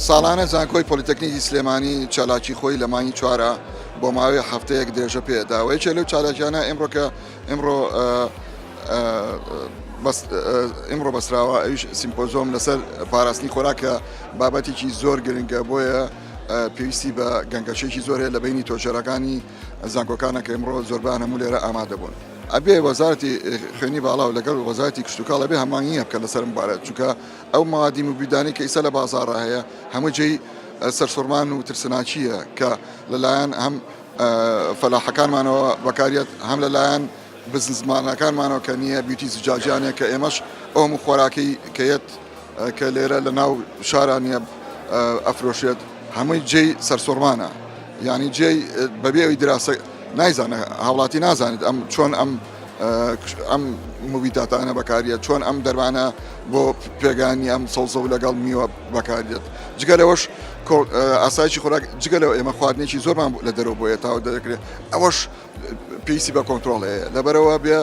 ساڵانە زانکۆی پۆلیتەکنیکی سلێمانی چالاکی خۆی لە مانگی چوارە بۆ ماوەی هەفتەیەک درێژە پێداوەیەکێ لەو چالاکیانە ئێمڕۆ بەسراوە ئەویش سیمپۆزۆم لەسەر پاراستنی خۆراکە بابەتێکی زۆر گرنگە بۆیە پێویستی بە گەنگەشێکی زۆرێ لە بینی تۆژەرەکانی زانکۆکانە کە ئێمڕۆ زۆربیان هەموو لێرە ئامادە بوون. ئەبێ وەزارەتی خوێنی باڵا و لەگەڵ وەزارەتی کشتتوکاڵ ئەبێ هەمانگیە بکە لەسەر مبارەت چونکە ئەو مادی موبیدانی کە ئیسە لە بازاڕە هەیە هەموو جێی سەرسوڕمان و ترسناچیە کە لەلایەن هەم فەلاحەکانمانەوە بەکارێت هەم لەلایەن بزنسمانەکانمانەوە کە نییە بیوتی زجاجیانێ کە ئێمەش ئەو خوراکی کەیت کە لێرە لە ناو شارانیە ئەفرۆشێت هەمووی جێی سەرسوڕمانە یعنی جێی بەبێ ئەوی دراسە نایزانە هاوڵاتی نازانێت چۆن ئەم موبیداتانە بەکارێت چۆن ئەم دەرمانە بۆ پێگانی ئەم سەوزە و لەگەڵ میوە بەکارێت جگە لەوەش ئاسایشی خۆراک جگە لەوە ئێمە خواردنێکی زۆرمان لە دەرەوە بۆیە تاوە دەکرێت ئەوەش پێویستی بە کۆنتترۆڵ هەیە لەبەرەوە بێ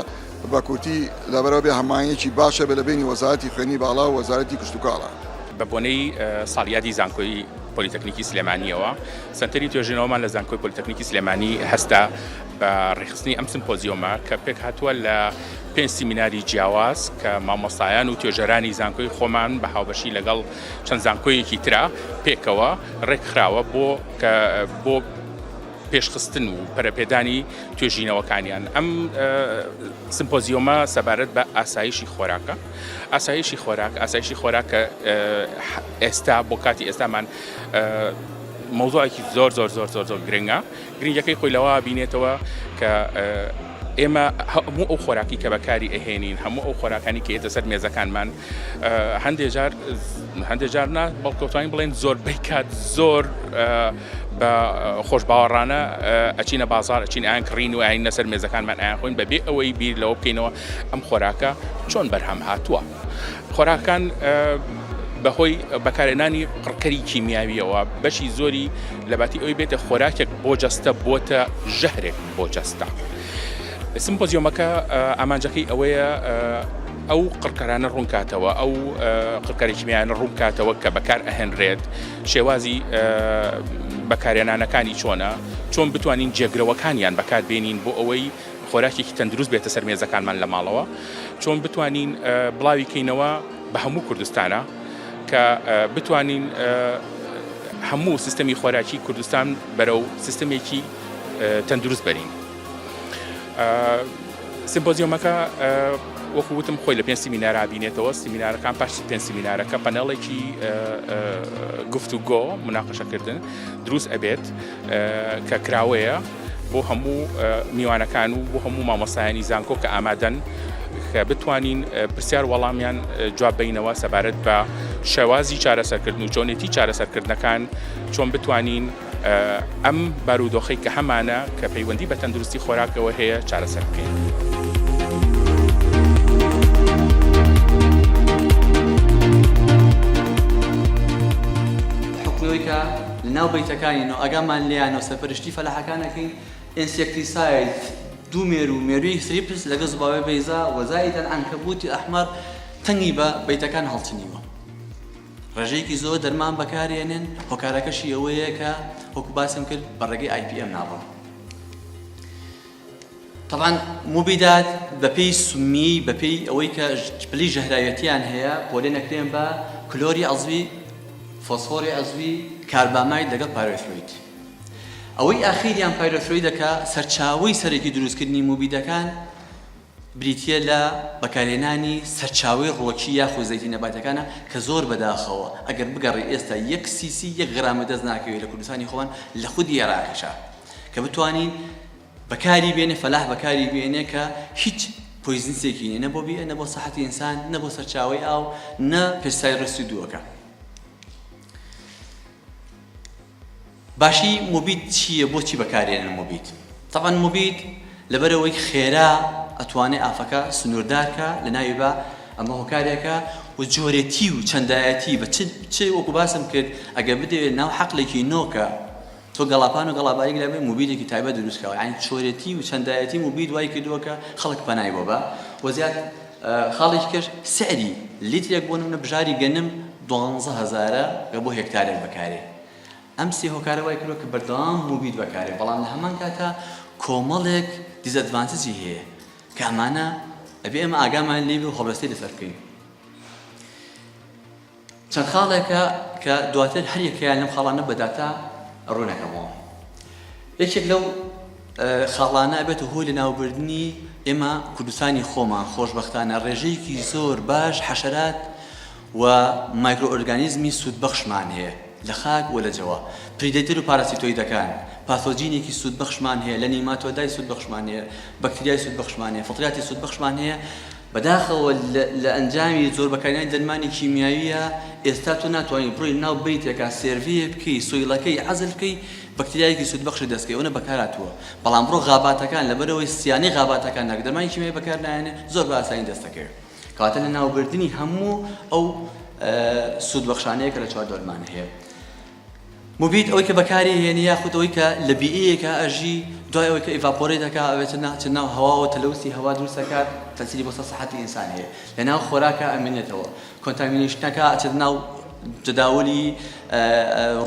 بەکوتی لەبەرەوە بێ هەمانیەکی باشە بە لە بینی وەزارەتی خوێنی باڵا و وەزارەتی کشتتوکاڵە. بە بۆنەی ساڵیادی زانکۆی پۆلیتەکنیکی سلێمانیەوە سنتەری توێژینەوەمان لە زانکۆی پۆلیتەکنیکی سلێمانی هەستا بە ڕێخستنی ئەم سمپۆزیۆمە کە پێک هاتووە لە 5 سیمیناری جیاواز کە مامۆستایان و توێژەرانی زانکۆی خۆمان بە هاوبەشی لەگەڵ چەند زانکۆیەکی ترا پێکەوە ڕێکخراوە بۆ پێشخستن و پەرەپێدانی توێژینەوەکانیان. ئەم سمپۆزیۆمە سەبارەت بە ئاسایشی خۆراکە ئاسایشی خۆراکە ئێستا بۆ کاتی ئێستامان مەوزوعێکی زۆر گرنگە. گرنگەکەی خۆی لەوە بینێتەوە کە ئێمە هەموو ئەو خۆراکی کە بەکاری ئەهێنین هەموو ئەو خۆراکانی کە ئێتە سەر مێزەکانمان هەندێک جار نا بەڵکەوتوانین بڵێن زۆربەی کات زۆر بە خۆش باوەڕانە ئەچینە بازار ئەچین ئایان کڕین و ئاین لەسەر مێزەکانمان ئایان خۆین بەبێ ئەوەی بیر لەوە بکەینەوە ئەم خۆراکە چۆن بەرهەم هاتووە. خۆراکان بەهۆی بەکارهێنانی قڕکەری کیمیاویەوە بەشی زۆری لەباتی ئەوی بێتە خۆراکێک بۆ جەستە بۆتە ژەهرێک بۆ جەستە. سمپۆزیۆمەکە ئامانجەکەی ئەوەیە ئەو قڕکەرانە ڕوونکاتەوە ئەو قڕکەری کیمیایانە ڕوونکاتەوە کە بەکار ئەهێنرێت شێوازی بەکارهێنانەکانی چۆن بتوانین جێگرەوەکانیان بەکاربێنین بۆ ئەوەی خۆراکێکی تەندروست بێتە سەر مێزەکانمان لە ماڵەوە چۆن بتوانین بڵاوی کەینەوە بە هەموو کوردستانە کە بتوانین هەموو سیستەمی خۆراکی کوردستان بەرەو سیستەمێکی تەندروست بەرین. سیمپۆزیۆمەکە وەکو وتم خۆی لە 5 سیمینارە بینێتەوە. سیمینارەکان پاش 5 سیمینارەکە پەنەڵێکی گفتوگۆ مناقەشەکردن دروست ئەبێت کە کراوەیە بۆ هەموو میوانەکان و بۆ هەموو مامۆستایانی زانکۆ کە ئامادەن کە بتوانین پرسیار وەڵامیان جواب بینەوە سەبارەت بە شێوازی چارەسەرکردن و چۆنێتی چارەسەرکردنەکان چۆن بتوانین ئەم بارودۆخەی کە هەمانە کە پەیوەندی بە تەندروستی خۆراکەوە هەیە چارەسەر بکەین. حکومەوەی کە لەناو بەیتەکانینەوە ئەگامان لێیانەوە سەرپەرشتی فەلاحەکانەکەین ئینسێکتیساید دوومێر و مێرووی سریپس لەگە زوباوەی بەیزا وەزایدەن ئەنکەبوتی ئەحمەر تەنگی بە بەیتەکان هەڵچنیوە. ڕێژەیەکی زۆر دەرمان بەکارێنن هۆکارەکەشی ئەوەیە کە وەکو باسم کرد بە ڕێگەی IPM ناڕۆ. طبعاً موبیدات بەپێی سمی بەپێی ئەوەی کە پلی ژەهراوێتیان هەیە بۆ لێ نەکرێن بە کلۆری ئەزوی فۆسفۆری ئەزوی کارباماید لەگەڵ پایرۆفلۆید. ئەوەی ئاخیریان پایرۆفلۆیدەکە سەرچاوەی سەرێکی دروستکردنی موبیدەکان بریتیە لە بەکارهێنانی سەرچاوەی ڕۆکی یاخود زەیتی نەباتەکانە کە زۆر بەداخەوە ئەگەر بگەڕی ئێستا 1 سیسی 1 غرامە دەست ناکەوێت لە کوردستانی خۆمان لە خودی عێراقیشە کە بتوانین بەکاری بێنێ فەلاح بەکاری بێنێ کە هیچ پۆیزنسێکی نە بۆ بیە نە بۆ سەحەتی ئینسان نە بۆ سەرچاوەی ئاو نە پێستای ڕستی دووەکە. باشی موبید چییە بۆچی بەکارهێنن موبید؟ طبعاً موبید لەبەرەوەی خێرا ئەتوانێت ئافەکە سنووردارکە لە ناوی بە ئەمە هۆکارێکە و جۆرێتی و چەندایەتی بە چ وەکو باسم کرد ئەگەر بدەوێت ناو حەقلێکی نۆکە تۆ گەڵاپان و گەڵابایەک لەبێ موبیدێکی تایبەت دروستکەوە یعنی چۆرێتی و چەندایەتی موبید وای کردووە کە خەڵک پەنای بۆ بە وەزیات خاڵێکی کرد سعری لیترێک بۆ نمونە بژاری گەنم 12,000 بۆ هێکتارێک بەکارێ ئەم سێ هۆکارە وای کردووە کە بەردەوام مبید بەکارێ بەڵام لە هەمان کاتە کۆمەڵێک دیزەدڤانتێجی هەیە کە ئەمانە ئەبێ ئێمە ئاگامان لێ بێ و خۆبەستەی لەسەر بکەین چەند خاڵێکە کە دواتر هەر یەکەیان لەم خاڵانە بەداتا ڕوونەکەمەوە یەکێک لەو خاڵانە ئەبێتە هۆی لە ناوبردنی ئێمە کوردستانی خۆمان خۆشبەختانە ڕێژەیەکی زۆر باش حەشەرات و مایکرۆ ئۆرگانیزمی سوودبەخشمان هەیە لە خاک و لە جەوە پریدەیتر و پاراسیتۆیدەکان پاثۆجینێکی سوودبەخشمان هەیە لە نیماتۆدای سوودبەخشمان هەیە بەکتریای سوودبەخشمان هەیە فڵتریاتی سوودبەخشمان هەیە بەداخەوە لە ئەنجامی زۆر بەکارهێنانی دەرمانی کیمیاویە ئێستا تۆ ناتوانیت بڕۆی ناو بەیتێکا سێڤیە بکەی سۆیڵەکەی عەزل بکەی بەکتریایەکی سوودبەخشی دەستکەی ئەوە بەکارهاتووە بەڵام بڕۆ غاباتەکان لەبەرەوەی سیانی غاباتەکان ناکە دەرمانی کیمیایی بەکار نایەنێ زۆر بە ئاسانی دەستەکەوێت کەواتە لە ناوبردنی هەموو ئەو سوودبەخشانەیە کە لە چوار دۆرمان هەیە مبید ئەوەی کە بەکاری هێنی یاخود ئەوەی کە لە بیئەیەکە ئەژی دوای ئەوەی کە ئیڤاپۆرێت دەکات ئەوێتە ناو هەواوە تەلەوسی هەوا دروست دەکات تەسیری بۆ سەحەتی ئینسان هەیە لە ناو خۆراکە ئەمێنێتەوە کۆنتامینیشنەکە ئەچێت ناو جداولی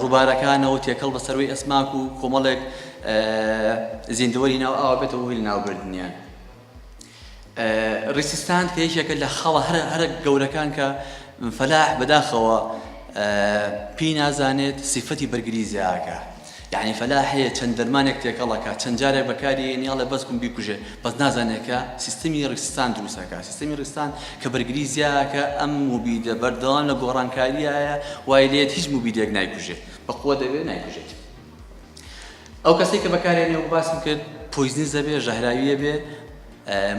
ڕووبارەکانەوە تێکەڵ بە سەروەی ئەسماک و کۆمەڵێک زیندەوەری ناو ئاوا بێتەوە هۆی لە ناوبردنیان ڕیسیستان کە یەکێکە لە خەڵە هەرە گەورەکان کە فەلاح بەداخەوە پێی نازانێت سیفەتی بەرگریزیاکە یعنی فەلاح هەیە چەند دەرمانێک تێکەڵەکە چەند جارێک بەکاری نیاڵێ بەسکم بیکوژێ بەس نازانێتکە سیستەمی ڕیسیستان دروستەکە سیستەمی ڕیسیستان کە بەرگریزیاکە ئەم مبیدە بەردەوام لە گۆڕانکاریایە وای لێت هیچ مبیدێک نایکوژێت بەقووە دەبێت نایکوژێت ئەو کەسێک کە بەکارێنێ و باسم کرد پۆیزنیزە بێ ژەهراویە بێ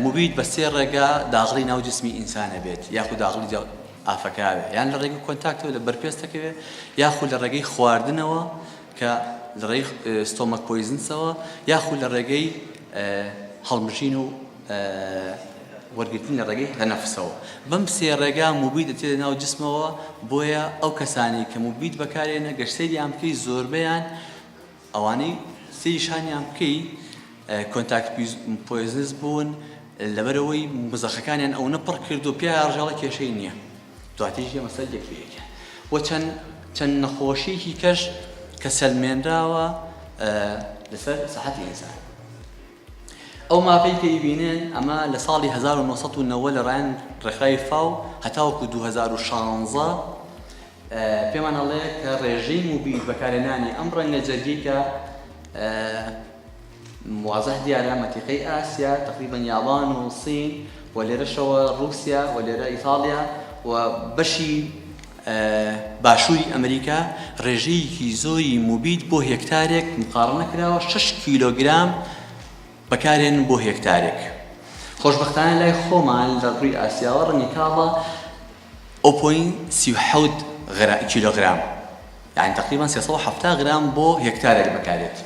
مبید بە سێ ڕێگا داغڵی ناو جسمی ئینسانە بێت یاخود داغڵی ئافەکاوێ یان لە ڕێگەی کۆنتاکتەوە لە بەرپێستەکەوێ یاخود لە ڕێگەی خواردنەوە کە لە ڕێی ستۆمەک پۆیزنسەوە یاخود لە ڕێگەی هەڵمژین و وەرگرتن لە ڕێگەی لە نەفسەوە بەم سێ ڕێگا مبید دەچێتە ناو جسمەوە بۆیە ئەو کەسانی کە مبید بەکارێنە گەشتەیان بکەی زۆربەیان ئەوانەی سێریشانیان بکەی کۆنتاکت پۆیزنس بوون لەبەرەوەی مزەخەکانیان ئەو نەپڕ کرد و پیا ڕژاڵە کێشەی نییە دواتیش ئێمە سەر یەکێکە و چەند نەخۆشیێکی کەش کە سەلمێنراوە لەسەر سەحەتی ئینسان ئەو ماپەی کە ئیبینێن ئەمە لە ساڵی 1990 لە ڕایان ڕێخای فاو هەتاوەکو 2016 پێمان هەڵێ کە ڕێژەی مبید بەکارهێنانی ئەم ڕەنگە جەرگی کە موازح دیارە مەتیقەی ئاسیا تقریبا یابان و سین و لێرەشەوە رووسیا و لێرە ئیتالیا و بەشی باشووری ئەمریکا ڕێژەیەکی زۆری مبید بۆ هێکتارێک مقارنە کراوە 6 کیلۆگرام بەکارێن بۆ هێکتارێک خۆشبەختانە لای خۆمان لە ڕووی ئاسیاوە ڕەنگێکاڵە 0.37 کیلۆگرام یعنی تقریبا 370 گرام بۆ هێکتارێک بەکارێت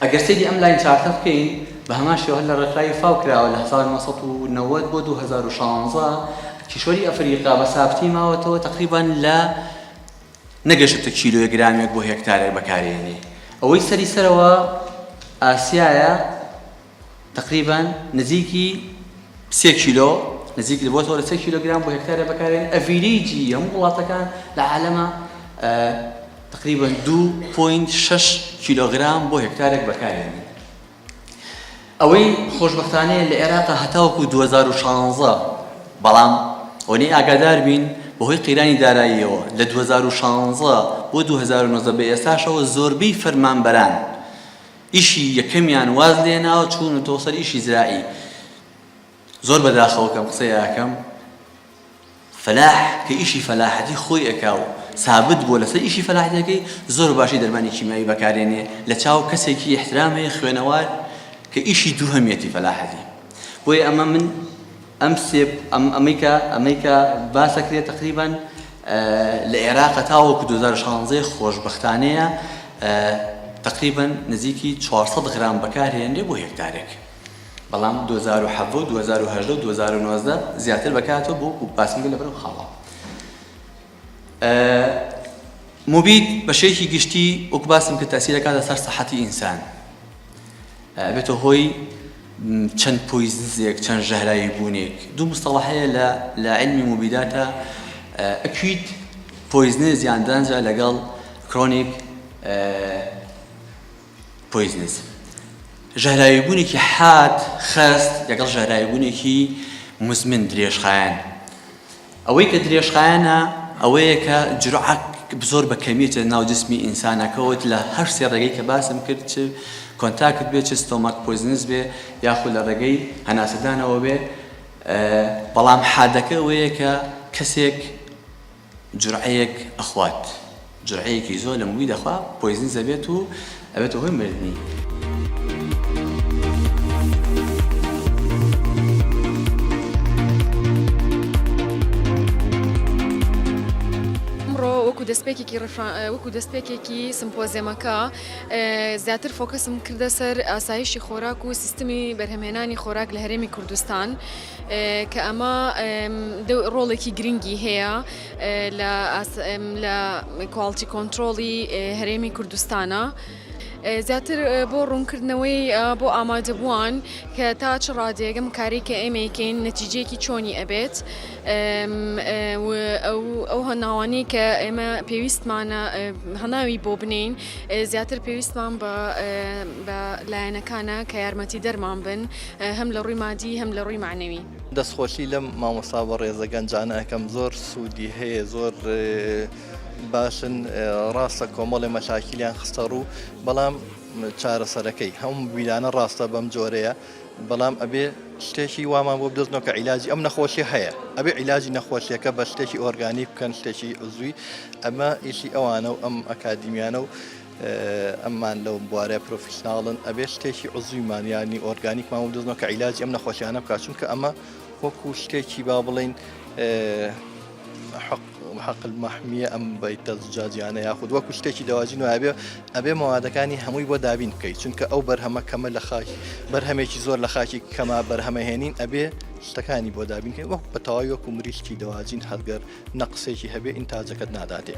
ئەگەر سەیری ئەم لاین چارتە بکەین بە هەمان شێوە لە ڕێکخراوی فاو کراوە لە 1990 بۆ 2016 کیشوەری ئەفریقا بە سابتی ماوەتەوە تقریبا لە نەگەشتە کیلۆگرامێک بۆ هێکتارێک بەکارێنێ ئەوەی سەری سەرەوە ئاسیایە تقریبا نزیکی 3 کیلۆ نزیک بۆتەوە لە 3 کیلۆگرام بۆ هێکتارێک بەکارێن ئەڤیرێجی هەموو وڵاتەکان لە عالەمە تقریبا 2.6 کیلۆگرام بۆ هێکتارێک بەکارێنێ ئەوەی خۆشبەختانەیە لە عێراقا هەتاوەکو 2016 بەڵام ئەوەی ئاگادار بین بەهۆی قیرانی داراییەوە لە 2016 بۆ 2019 بە ئێستاشەوە زۆربەی فەرمانبەران ئیشی یەکەمیان واز لێناوە چوون تۆ سەر ئیشی زراعی زۆر بەداخەوە کەم قسەی ئاکەم فەلاح کە ئیشی فەلاحەتی خۆی ئەکاو ثابت بووە لەسەر ئیشی فەلاحەتەکەی زۆر باشی دەرمانی کیمیایی بەکارێنێ لە چاو کەسێکی احترام هەیە خوێنەوار کە ئیشی دووهەمیەتی فەلاحەتی بۆیە ئەمە من ئەمریکا باسەکرێت تقریبا لە عێراق تاوەکو 2016 خۆشبەختانەیە تقریبا نزیکی 400 غرام بەکارهێنرێ بۆ هێکتارێک بەڵام 2007 و 2018 و 2019 زیاتر بەکاتەوە بۆ باسنگە لەبەرەو خاڵە مبید بەشێکی گشتی وەک باسم کە تەسیرەکات لەسەر سەحەتی ئینسان بێتە هۆی چەند پۆیزنزێک چەند ژەهراوی بوونێک دوو مستەڵەح هەیە لە علمی مبیداتە acute poisonous یان دانجا لەگەڵ chronic poisonous ژەهراویبوونێکی حاد خست لەگەڵ ژەهراویبوونێکی مزمن درێژخایەن ئەوەی کە درێژخایەنە ئەوەیە کە جرعەک زۆر بە کەمیەتە ناو جسمی ئینسانەکەوت لە هەر سێ ڕێگەی کە باسم کرد چ کۆنتاکت بێ چ ستۆماک پۆیزنس بێ یاخود لە ڕێگەی هەناسەدانەوە بێ بەڵام حادەکە ئەوەیە کە کەسێک جرعەیەک ئەخوات جرعەیەکی زۆر لە مووی دەخوا پۆیزنس دەبێت و ئەبێتە هۆی مردنی وەکو دەستپێکێکی سمپۆزیەمەکە زیاتر فۆکەسم کردە سەر ئاسایشی خۆراک و سیستمی بەرهەمهێنانی خۆراک لە هەرێمی کوردستان کە ئەمە ڕۆڵێکی گرنگی هەیە لە کواڵیتی کۆنترۆڵی هەرێمی کوردستانە زیاتر بۆ ڕوونکردنەوەی بۆ ئامادەبووان کە تا چ ڕادێگەم کاری کە ئێمەکەین نەتیجەیەکی چۆنی ئەبێت ئەو هەناوانەی کە ئێمە پێویستمانە هەناوی بۆ بنین زیاتر پێویستمان بە لایەنەکانە کە یارمەتی دەرمان بن هەم لە ڕووی مادی هەم لە ڕووی معنەوی دەستخۆشی لەم مامۆستا بە ڕێزە گەنجانە ئەەکەم زۆر سوودی هەیە زۆر باشن ڕاستە کۆمەڵی مەشاکیلیان خستە ڕوو بەڵام چارەسەرەکەی هەموو بیرانە ڕاستە بەم جۆرەیە بەڵام ئەبێ شتێکی وامان بۆ بدەستنەوە کە عیلاجی ئەم نەخۆشی هەیە ئەبێ عیلاجی نەخۆشیەکە بە شتێکی ئۆرگانی بکەن شتێکی عزووی ئەمە ئیشی ئەوانە و ئەم ئەکادیمیانە و ئەممان لەو بوارەیە پرۆفیسناڵن ئەبێ شتێکی عزوویمان ینی ئۆرگانیکمان بۆ بدەستنەوە کە عیلاجی ئەم نەخۆشیانە بکات چونکە ئەمە وەکو شتێکی با بڵین حق المحمیە ئەم بەیتە زجاجیانە یاخود وەکو شتێکی دەواجین و ئەبێ مەوادەکانی هەمووی بۆ دابین بکەیت چونکە ئەو بەرهەمە کەمە لە خاک بەرهەمێکی زۆر لە خاکی کەما بەرهەمەهێنین ئەبێ شتەکانی بۆ دابینکەین وەک بە تەواوی وەکو مریشکی دەواجین هەرگەر نەقسێکی هەبێ ئینتاجەکەت ناداتێ.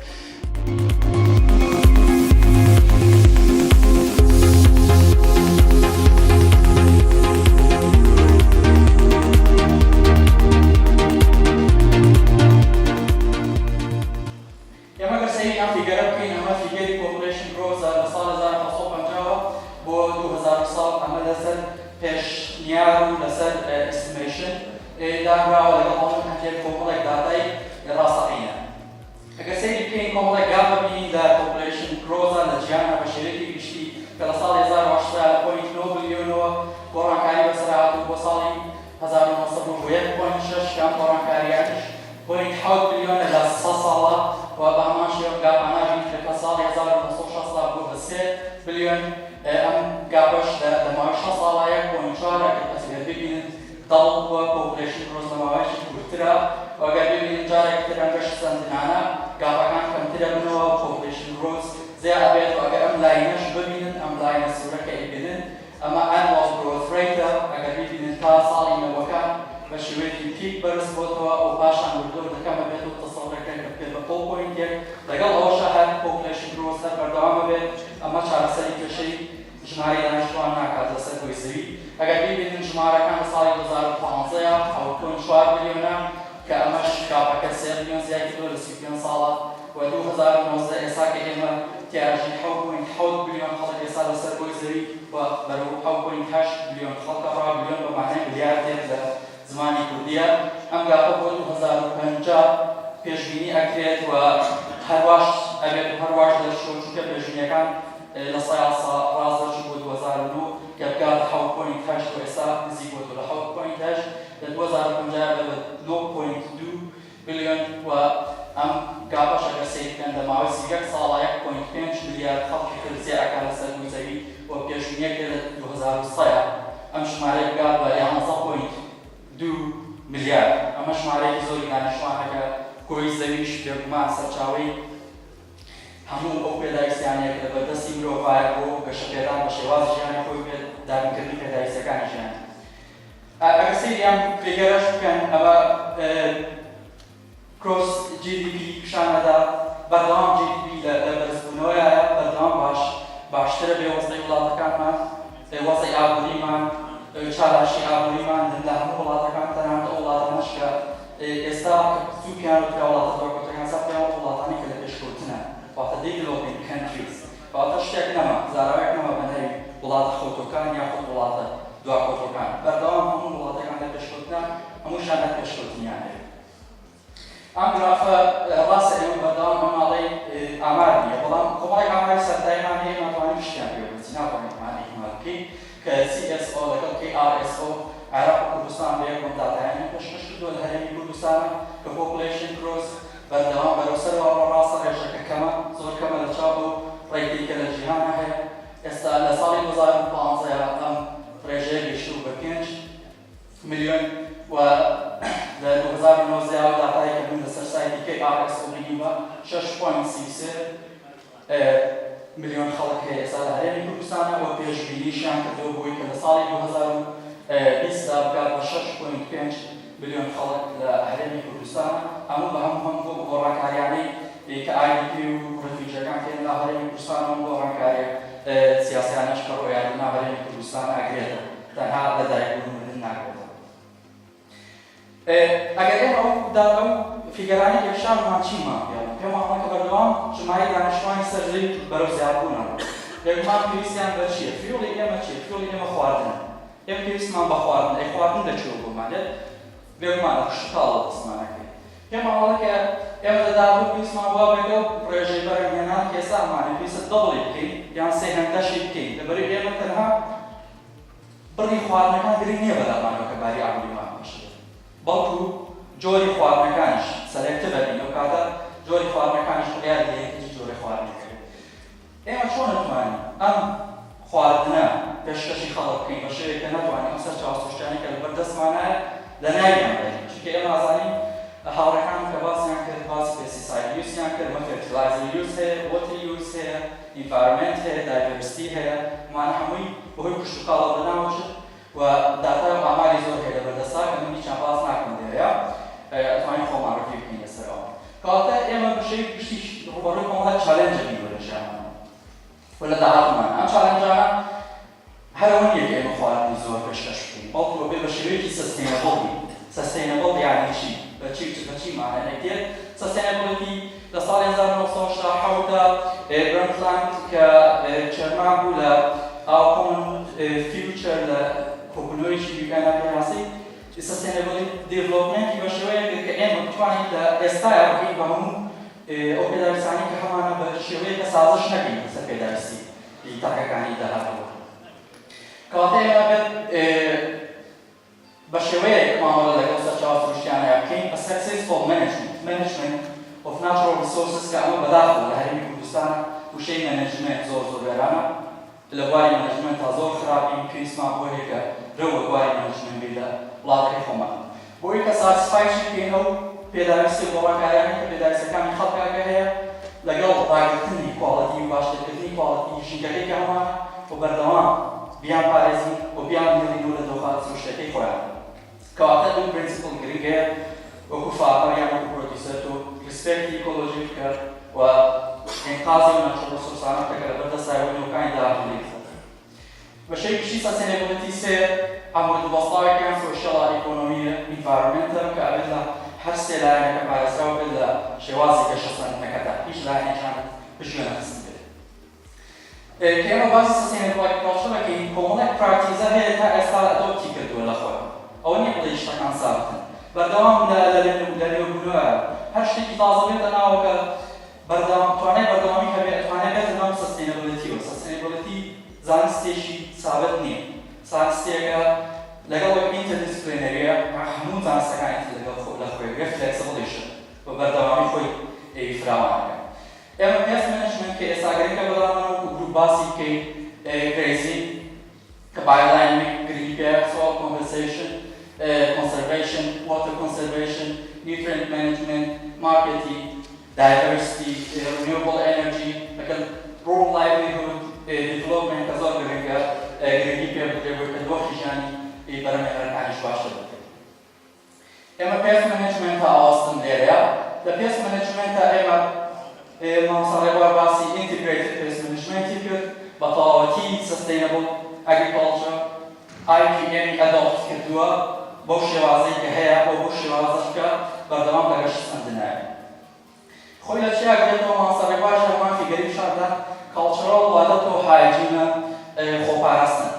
ئێستا سوپیان و پیاوڵاتە کردووە لە هەرێمی کوردستانە کە پۆپولیشن گرۆس بەردەوام بەرەوسەرەوە ڕاستە ڕێژەکە کەمە زۆر کەمە لە چاو و ڕێگەی کە لە جیهانە هەیە ئێستا لە ساڵی 2015 ئەم ڕێژەیە گەشتووە بە 5 ملیۆن و لە 2019 داتایی کە بوون لەسەر سایتی KRS بە 6.33 ملیۆن خەڵک هەیە ئێستا لە هەرێمی کوردستانە و پێشبینیشیان کردەوە بۆی کە لە ساڵی 2020 بکات بە 6.5 ملیۆن خەڵک لە هەرێمی کوردستانە هەموو بە هەموو بۆ گۆڕانکاریانەی کە IDP و ڕەفیجەکان تێن لە هەرێمی کوردستان و گۆڕانکاریە سیاسیانەش کە ڕۆیان لە هەرێمی کوردستان ئاگرێتە تەنها لە دایکبوون ناکرێتەوە. ئەگەر ئێمە ئەو فیگەرانی یەکشانمان چیمان پێم وایە کە بەردەوام ژماری دانیشتوانی سەرژەی بەرەو زیادبوونەوە. یەکمان پێویستیان بە چییە؟ فیۆڵی ئێمە چییە؟ فیۆڵی ئێمە خواردنە. ئێمە پێویستمان بە خواردن، ئەی خواردن دەچێت بۆمان بێگومان لە شتاڵە دەستمانەکەی. پێم وایە کە ئێمە لە دابوو پێویستمان وا بێتە و ڕێژەی بەرهەمهێنان کە ئێستامانە پێویستە دەبڵی بکەین یان سێ هەندەشی بکەین لەبەرەوەی ئێمە تەنها بڕی خواردنەکان گرنگ نییە بەلامانەوە کە باری ئاوریمان باشێت. بەڵکو جۆری خواردنەکانیش سەلێکتیڤە بین ئەو کاتە جۆری خواردنەکانیش بڕیار لێیەکی جۆری خواردنەکەی. ئێمە چۆن نەتوانین ئەم خواردنە پێشکەشی خەڵک بکەین بە شێوەیەک کە نەتوانین ئەم سەرچاوەسوشتیانەی کە لەبەردەستمانایە لە ناویان بێنین. چونکە ئێمە ئازانین هاوڕێکان کە باسییان کرد باسی پێستیساید یوزیان کرد وە فێرتیلایزەر یوز هەیە، وۆتر یوز هەیە، ئینڤایرۆمنت هەیە، دایڤەرسیتی هەیە، وانە هەمووی بەهۆی کوشت و کاڵەوە لەناوچێت و داتای و ئاماری زۆر هەیە لەبەردەستا کە من هیچیان باس ناکەم لێرەیە ئەتوانین خۆمان ڕێگی بکەین لەسەرەوە. کەواتە ئێمە بەشەی گشتی ڕوبەڕووی کۆمەڵە چالێنجە بین وەرەشیانمان و لە داهاتمان ئەم چالێنجانە هەرەوە نییە کە ئێمە خواردنی زۆر پێشکەش بکەین بەڵکو بێ بە شێوەیەکی سەستەینەبڵ یعنی چی؟ بە چی مانای دێت؟ سەستەینەبڵیتی لە ساڵی 1970 برندلاند کە چێرمان بوو لە ئاوکۆمن فیوچەر لە کۆبوونەوەیشی بیکانە پێناسی سەستەینەبڵی دیڤلۆپمنتی بە شێوەیەک کە ئێمە بتوانین لە ئێستایا بکەین بە هەموو ئەو پێداویستانی کە هەمانە بە شێوەیەکە سازش نەکەین لەسەر پێداویستی تاکەکانی داهاتەوە. کەواتە ئێمە بێت بە شێوەیەک مامەڵە لەگەڵ سەرچاوەسروشتیانەیە بکەین بە successful management of natural resources کە ئەمە بەداخەوە لە هەرێمی کوردستانە وشەی مەنێجمنت زۆر وێرانە لە بواری مەنێجمنت تا زۆر خراپین پێویستمان بۆ هەیە کە درەوە بواری مەنێجمنت بێت لە وڵاتەکەی خۆمان بۆی کە ساتیسفایشی بکەین ئەو پێداویستی گۆڕانکاریانەی کە پێداویستەکانی خەڵکاکە هەیە لەگەڵ ڕاگرتنی کواڵەتی و باشترکردنی کواڵەتی ژینگەکەی کە هەمانە و بەردەوام بیان پارێزین و بیان بێنین لە دۆخات سروشتەکەی خۆیان. کەواتە دوو پرینسیپڵ گرنگەیە وەکو فاڵەر یان وەکو پرۆدیوسەر و ریسپێکتی ئیکۆلۆژی بکات و ئینقازی و نەچۆڵ ڕسوورسانە کە لەبەردەستای وەنیەکانی داهاتوو بەشەی گشتی سەستەینەبڵیتی سێ ئامۆژبەستاوێکیان سۆشیاڵ ئیکۆنۆمیە ئینڤایرۆمنتە کە ئەبێت لە هەر سێ لایەنەکە پارێزراوە بێت لە شێوازی گەشەسەنەکەدا هیچ لایەنێکیان پشتگوێ نەخستن بێت. کە ئێمە باسی سەستەینەبڵیتی پرۆژەکەین کۆمەڵێک پراکتیزە هەیە تا ئێستا ئەدۆپتی کردووە لە خۆیان ئەوە نییە بڵێ شتەکان سابتن بەردەوام لەلێبوونەوە هەر شتێکی تازە بێتە ناوەکە توانای بەردەوامی هەبێت ئەتوانێت بێتە ناو سەستەینەبڵیتیەوە. سەستەینەبڵیتی زانستێکی سابت نییە، زانستێکە لەگەڵ ئینتەردیسپلینەریە هەموو زانستەکانی لە خۆی فلێکسیبڵیشن بە بەردەوامی خۆی فراوانەکە. ئێمە پێست مەنێجمنت کە ئێستا گرنگە بەڵامەوە گروپ باسی بکەین کریزی کە بایۆداینامیک گرنگی پێ سۆڵ کۆمپنسیشن conservation, water conservation, nutrient management, marketing, diversity, renewable energy, rural livelihood development as well گرنگی پێ بدرێت کە دۆخی ژیانی بەرهەمهێنەرەکانیش باشتر بکەین. ئێمە پێست مەنێجمنتە ئاواستن لێرەیە. لە پێست مەنێجمنتە ئێمە مامۆستاڕێبوار باسی integrated pest managemenتی کرد بە تەواوەتی sustainable agriculture IPM adopt کردووە بۆ شێوازەی کە هەیە بۆ شێوازەش کە بەردەوام لە گەشتسەندنایە. خۆی لە چیا گرێتەوە مامۆستاڕێبوار هەمان فیگەری شاردا cultural وادەت و hygiene خۆپاراستن.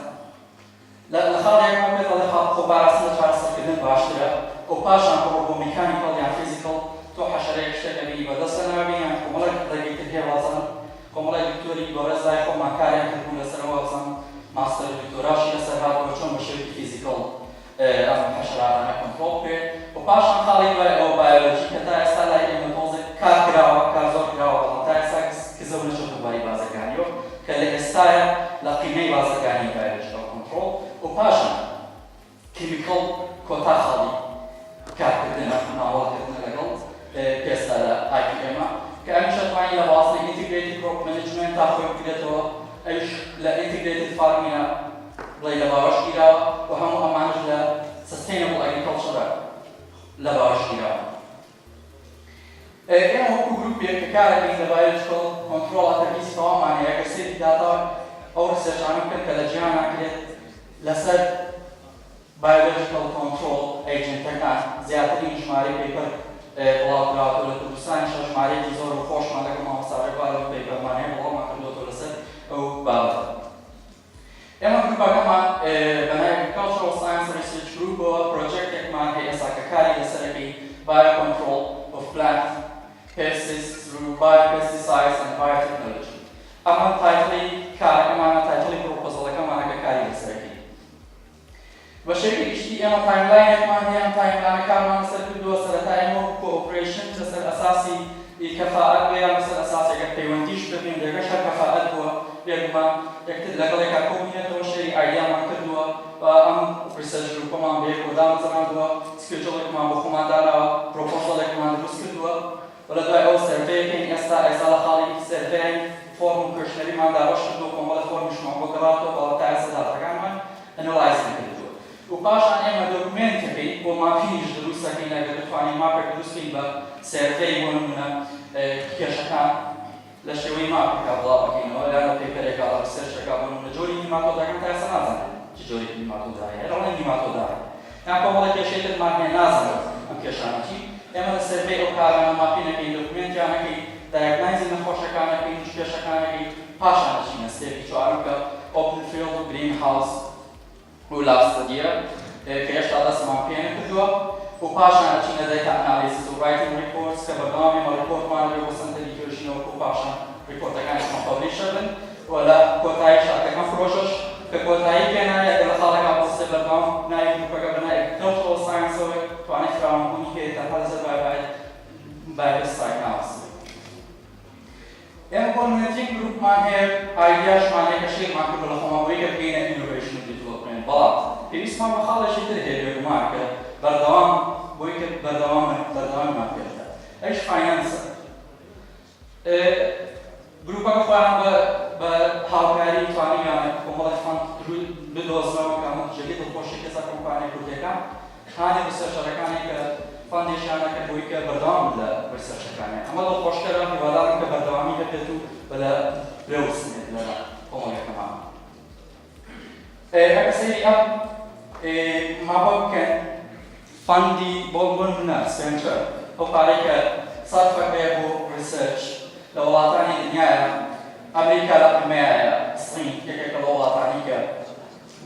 لە خاڵێکمان پێ دەڵێ خۆپاراستن لە چارەسەرکردن باشترە و پاشان بۆ میکانیکەڵ یان فیزیکەڵ تۆ حەشەرەیەک شتێکە بینی بەدەستە ناوێ یان کۆمەڵێک ڕێگەی تر هەیە وازان کۆمەڵێک دکتۆری بەڕێزای خۆمان کاریان کردبوو لەسەرەوە وازان ماستەر دکتۆراشی لەسەر هاتەوە چۆن بە شێوەیەکی فیزیکەڵ ئەم حەشەراتانە کۆنترۆڵ بکرێت و پاشان خاڵی دوای ئەو بایۆلۆژی کە تا ئێستا لای ئێمە تۆزێ کار کراوە کار زۆر کراوە بەڵام تا ئێستا کە زەو نەچۆتە دوای بازرگانیەوە کە لە ئێستایە لە قیمەی بازرگانی بایۆلۆژیکال کۆنتڕۆڵ و پاشان کیمیکەڵ کۆتا خاڵی کارکردنە ناوەڵکردنە لەگەڵ پێستا لە IPM کە ئەمیش ئەتوانین لە بازنە ئینتیگرێتد کڕۆپ مەنیجمنت تا خۆی بگرێتەوە ئەویش لە ئینتیگرێتد فارمینە بڵێ لە باوەش گیراوە و هەموو ئەمانش لە سستینەبڵ ئەگریکەڵچەرە لە باوەش گیراوە. ئێمە وەکو گروپێک کە کارەکەین لە بایۆلۆجیکەڵ کۆنتڕۆڵ ئەتەربیسی تەواومانەیە ئەگەر سێری داتا ئەو ڕسێرچانە بکەن کە لە جیهان ناکرێت لەسەر biological control agentەکان زیاترین ژمارەی پێپەر بڵاوکراوەتەوە لە کوردستانی ژمارەیەکی زۆر و خۆشمان لەگەڵ مامۆستاڕێک بارە پێپەرمان هەیە بەڵاومان کردووەتەوە لەسەر ئەو بابەتە. ئێمە گروپەکەمان بەناوی Agricultural Science Research Groupەوە پرۆجێکتێکمان هەیە ئێستا کە کاری لەسەرەکەی Biocontrol of Plant Pests through Biopesticides and Biotechnology. ئەمە تایتڵی کارەکەمانە تایتڵی پرۆپۆزەڵەکەمانە کە کاری لەسەرەکەی. بە شێوەیەکی گشتی ئێمە تایملاینێکمان هەیە ئەم تایملاینەکانمان لەسەر کردووە سەرەتا ئێمە کۆئۆپرێشن لەسەر ئەساسی کەفاءەت بووە یان لەسەر ئەساسێکە پەیوەندیش ببین لەگەڵ هەر کەفاءەت بووە بێگومان یەکتر لەگەڵ یەکا کۆبینێتەوە شەیری ئایدیامان کردووە و ئەم ریسەرچ گروپەمان بەیەکەوە دامەزراندووە سکێجوڵێکمان بۆ خۆمان داناوە پرۆپۆزەڵێکمان دروست کردووە و لە دوای ئەو سەرڤەیەکەین ئێستا لە خاڵی سەرڤەیەن فۆرم و کوێشنەریمان داڕۆژ کردووە کۆمەڵە فۆرمیشمان بۆ گەڕاتەوە بەڵام تا ئێستا داتەکانمان ئەنەلایز نەکردووە. و پاشان ئێمە دۆکومێنتەکەی بۆ ماپینیش دروست دەکەین ئەگەر بتوانین ماپێک دروستکەین بە سەرڤەی بۆ نمونە کێشەکان لە شێوەی ماپێکا بڵاو بکەینەوە یان لە پێپەرێکا لە ریسێرچێکا بۆ نمونە جۆری نیماتۆداکان تا ئێستا نازانێت چ جۆرێکی نیماتۆدایە ڕەڵێ نیماتۆدایە یان کۆمەڵە کێشەی ترمان هەیە نازانێت ئەم کێشانە چی ئێمە لە سەرڤەی ئەو کارانە ماپینەکەین دۆکومێنتیانەکەی دایگنایزی نەخۆشەکانەکەی کێشەکانەکەی پاشان دەچینە ستێپی چوارم کە ئۆپن فیلد و گرین هاوس و لابستەدیە کە هێشتا دەستمان پێ نەکردووە و پاشان ئەچینە دەیتا ئەنالیسیس و رایتینگ ریپۆرتس کە بەردەوامی ئێمە ریپۆرتمان لێ بۆ سەنتەری توێژینەوە و پاشان ریپۆرتەکانیشمان پەبلیش دەبن و لە کۆتایی شاتەکەم فرۆشش کە کۆتایی پێنایە کە لە خاڵێکا بۆستێ بەردەوام ناوی گروپەکە بەناوی Agricultural Science-ەوە توانێت فراوانبوونی هەیە تەنها لەسەر بایۆپێستیسایدز. ئێمە بۆ نمونەتێک گروپمان هەیە ئایدیاشمان هەیە کە شێرمان کردووە لە خۆمان بۆی کە بگەینە ئینۆڤیشن و دیڤلۆپمنت بەڵام پێویستمان بە خاڵێکی تر هەیە بێگومان کە بەردەوام بۆی کە بەردەوامیمان پێ بدات ئەویش فاینانسە. گروپەکە خۆیان بە هاوکاری توانیان کۆمەڵێک فاند بدۆزنەوە کە ئەمە ژەگەی دڵخۆشی کەسە کۆمپانیای کوردیەکان هاندێک ریسەرچەرەکانی کە فاندێشیانەکەن بۆی کە بەردەوام لە ریسەرچەکانی ئەمە دڵخۆشکەرە هیوادارم کە بەردەوامی هەبێت و بەلە برێوسنێت لە کۆمەڵێکەمان. ئەگەر سەیری ئەم مابە بکەن فاندی بۆ نمونە سپێنچەر ئەو پارەی کە سەرفەکەیە بۆ ریسەرچ لە وڵاتانی دنیایە ئەمریکا لە قمەیە سین یەکێکە لە وڵاتانی کە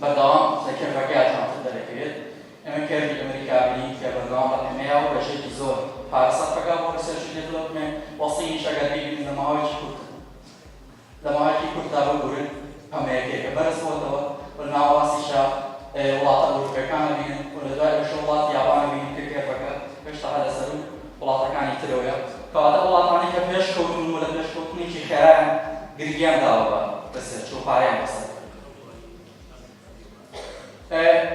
بەردەوام لە کێفەکەی ئاژانتر دەرەکەوێت ئەمە کێربی ئەمریکا بینین کە بەردەوام لە قمەیە و بەشێکی زۆر پارە سەرفەکە بۆ ریسەرچی دیڤلۆپمنت وەسینیش ئەگەر ببینین لە ماوەیەکی کورتدا بۆ گورن ئەمەیەکێکە بەرز بۆتەوە بەرناواسیشە وڵاتە ئەوروپیەکانە بینن و لە دوای ئەوش وڵات یابانە بینین کە کێفەکە هێشتا هەلەسەر وڵاتەکانی ترەوەیە کەواتە وڵاتانی کە پێشکەوتون و لە پێشکەوتنێکی خێرایان گرنگیان داوە بە ریسەرچ و پارەیان بەسەر.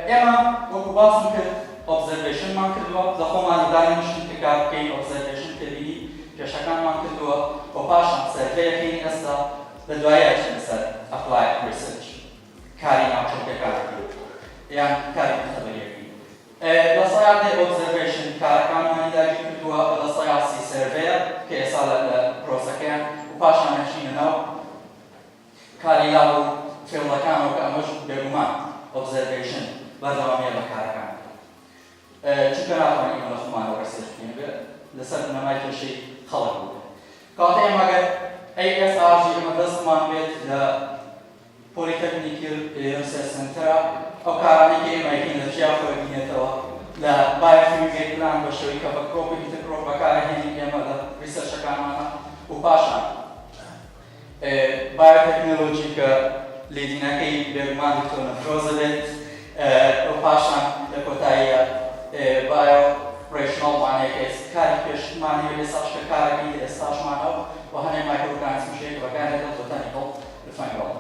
ئێمە وەکو باسم کرد ئۆبزەروێشنمان کردووە لە خۆمان دانیشتین کە کار بکەین ئۆبزەروێشن کردنی کێشەکانمان کردووە و پاشان سەرڤەیەکەین ئێستا لە دوایە چین لەسەر ئەپلاید ریسەرچ کاری ناوچەکەکانی یان کاری مختبەریەکەی. لە سەیادێ ئۆبزەروێشن کارەکانمان داگیر کردووە لە سەیاسی سەرڤەیە کە ئێستا لە پرۆسەکەیان و پاشان ئەچینە ناو کاری لاو و فێڵەکانەوە کە ئەمەش بێگومان ئۆبزەروێشن بەردەوامیە بە کارەکان. چونکە ناتوانین لە خۆمانەوە ریسەرچ بکەین لەسەر بنەمای کێشەی خەڵک بوو. کەواتە ئێمە ئەگەر ASRG ئێمە دەستمان بێت لە پۆلیتەکنیکی ریسەرچ سنتەرە ئەو کارانەی کە ئێمە یەکەین لە چیا خۆی بینێتەوە لە بایۆفیزیک پلان بە شێوەی کە بە کڕۆپ و ئینتەرکڕۆپ بەکارهێنین ئێمە لە ریسەرچەکانمانە و پاشان بایۆتەکنۆلۆژی کە لێدینەکەی بێگومان دکتۆر نەفرۆزە بێت و پاشان لە کۆتاییە بایۆ معنی ئێستاش کە کارەکەی ئێستاشمانەوە و هەنێ مایکرۆۆرگانیزمشەیەک بەکارهێنێت بۆتانیکڵ فەنگڵ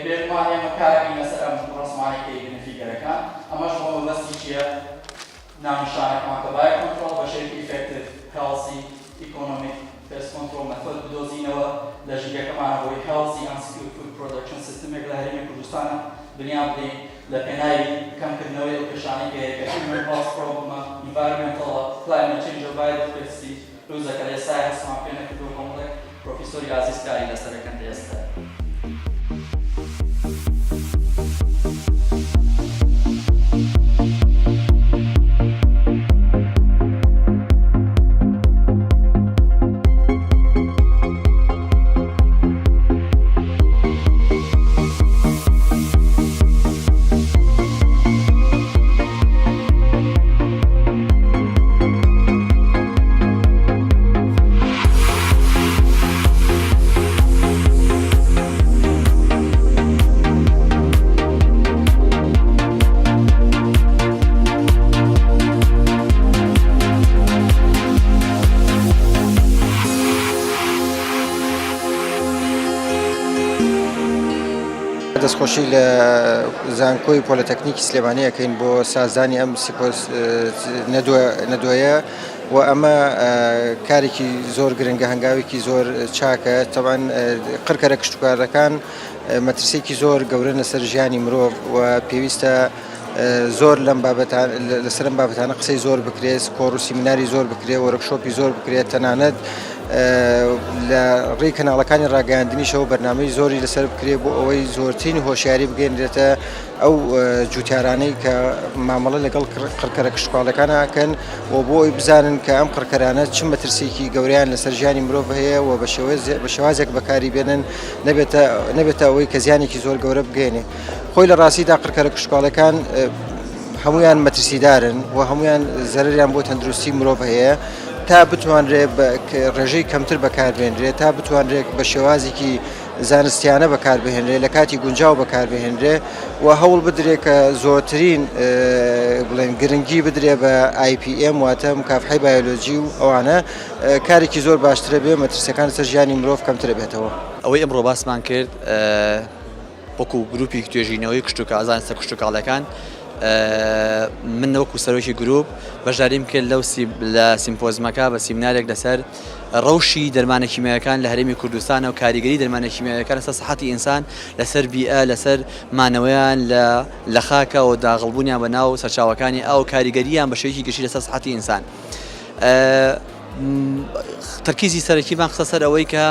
بێگومان ئێمە کارەکەی لەسەر ئەم ڕسمانێکی بنفیگەرەکان ئەمەش بۆ مەبەستی چییە ناونیشانەکەمان کە باید کۆنتڕۆڵ بەشێکی ئیفێکتیڤ هێڵسی ئیکۆنۆمیک پێست کۆنتڕۆڵ مەتۆد بدۆزینەوە لە ژیرەکەمان بۆی هێڵسی ئەند سکیور فود پرۆدەکشن سیستمێک لە هەرێمی کوردستانە بنیان بدەین لە پێناوی کەمکردنەوەی ئەو کێشانەی کە هەیە کە human health problem-ە environmental climate change و biodiversity ڕووزەکە لە ئێستا هەستمان پێ نەکردووە کۆمەڵێک پرۆفیسۆری عزیز کاری لەسەرەکەن ئێستا دەستخۆشی لە زانکۆی پۆلیتەکنیکی سلێمانیەکەین بۆ سازانی ئەم نەدوایە و ئەمە کارێکی زۆر گرنگە هەنگاوێکی زۆر چاکە تەوان قڕکەرە کشتتوکارەکان مەترسێکی زۆر گەورە لەسەر ژیانی مرۆڤ و پێویستە زۆر لەسەر ئەم بابەتانە قسەی زۆر بکرێت کۆڕ و سیمیناری زۆر بکرێت وەرکشۆپی زۆر بکرێت تەنانەت لە ڕێی کەناڵەکانی ڕاگەاندنیشەوە بەرنامەی زۆری لەسەر بکرێت بۆ ئەوەی زۆرترین هۆشیاری بگەێنرێتە ئەو جوتیارانەی کە مامەڵە لەگەڵ قڕکەرە کشتتوکاڵەکانەکەن و بۆ ئەوی بزانن کە ئەم قڕکەرانە چ مەترسێکی گەوریان لەسەر ژیانی مرۆڤ هەیە و بە شێوازێک بەکاری بێنن نەبێتە ئەوەی کە زیانێکی زۆر گەورە بگەێنێ خۆی لە ڕاستیدا قڕکەرە کشتتوکاڵەکان هەمویان مەترسیدارن و هەمویان زەرریان بۆ تەندروستی مرۆڤ هەیە تا بتوانرێت ڕێژەی کەمتر بەکاربێنرێت تا بتوانرێت بە شێوازێکی زانستیانە بەکاربهێنرێت لە کاتی گونجاو بەکاربهێنرێت و هەوڵ بدرێت کە زۆرترین بڵێن گرنگی بدرێت بە IPM واتە مکافحەی بایۆلۆجی و ئەوانە کارێکی زۆر باشترە بێ مەترسیەکان لەسەر ژیانی مرۆڤ کەمترە بێتەوە ئەوەی ئەمڕۆ باسمان کرد وەکو گروپی توێژینەوەی کشتتوکازان سەر کشتتوکاڵەکان من وەکو سەرۆکی گروپ بەشداریم کرد لە سیمپۆزمەکە بە سیمینارێک لەسەر ڕەوشی دەرمانە کیمیاویەکان لە هەرێمی کوردستانە و کاریگەری دەرمانە کیمیاویەکان لەسەر سەحەتی ئینسان لەسەر بیئە لەسەر مانەوەیان لە خاکە و داغڵبوونیان بە ناو سەرچاوەکانی ئەو کاریگەریان بە شێوەیەکی گشتی لەسەر سەحەتی ئینسان تەرکیزی سەرەکیمان خستە سەر ئەوەی کە